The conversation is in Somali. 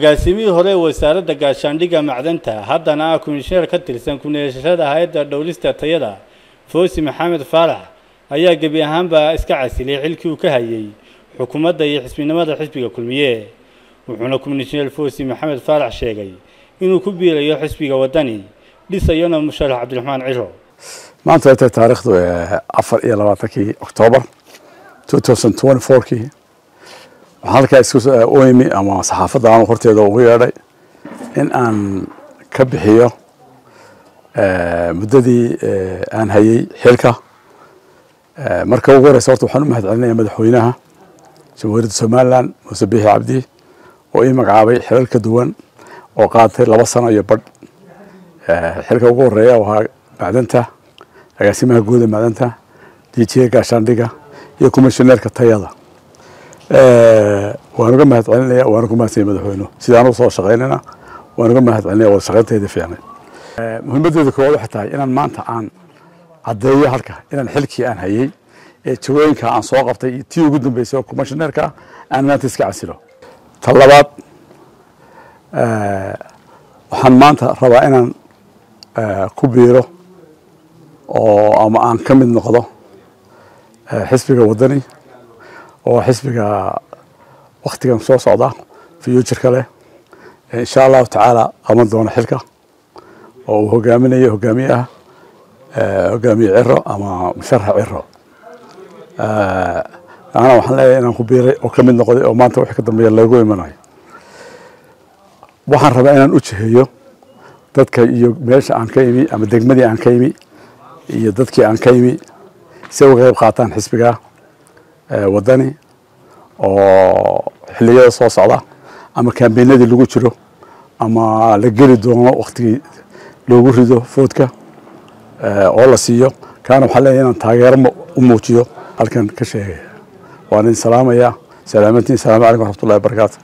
agaasimihi hore wasaaradda gaashaandhigga macdanta haddana komishineer ka tirsan kuneeshashada hay'adda dhowrista tayada Fawzi Maxamed Faarax ayaa gabi ahaanba iska casilay xilkii uu ka hayay xukuumadda iyo xisbinimada xisbiga kulmiye wuxuuna komishineer Fawzi Maxamed Faarax sheegay inuu ku biirayo xisbiga wadani dhisayona musharax Cabdiraxmaan Ciro maanta ay taariikhdu 24 Oktoobar 2024 halka isku ooyimi ama saxaafadda aan horteeda ugu yeedhay in aan ka bixiyo muddadii aan hayay xilka marka ugu horeysa horta waxaan u mahadcelinayaa madaxweynaha jamhuuriyadda Soomaaliland Muuse Biixi Cabdi oo ii magacaabay xilal ka duwan oo qaatay 2 sano iyo badh xilka ugu horeeya waa macdanta agaasimaha guud ee macdanta DG gaashaandhigga iyo komishineerka tayada waan uga mahadcelinayaa waan uga mahadsanyahay madaxweynuhu sidaan u soo shaqeynayna waan uga mahadcelinayaa wada shaqeynteeda fiican muhiimadeedu koowaad waxay tahay inaan maanta aan caddeeyo halka inaan xilkii aan hayay ee jawooyinka aan soo qabtay iyo tii ugu dambeysay oo komishineerka aan maanta iska casilo ta labaad waxaan maanta rabaa inaan ku biiro oo ama aan ka mid noqdo xisbiga wadani oo xisbiga waqtigan soo socda future kale insha Allah taala ama doona xilka oo hogaaminayo hogaamiyaha hogaamiye Ciro ama musharax Ciro ana waxaan leeyahay inaan ku biiray oo ka mid noqday oo maanta wixii ka dambeeya lagu imanayo waxaan rabaa inaan u jiheeyo dadka iyo meesha aan ka imi ama degmadii aan ka imi iyo dadkii aan ka imi si uga qayb qaataan xisbiga wadani oo xilliyada soo socda ama kaambeynadii lagu jiro ama la geli doono waqtigii loogu rido foodka oo la siiyo kaana waxaa leeyahay inaan taageero u muujiyo halkan ka sheegaya waan idin salaamayaa salaamantiin salaamu calaykum waraxmatullaahi wabarakaatu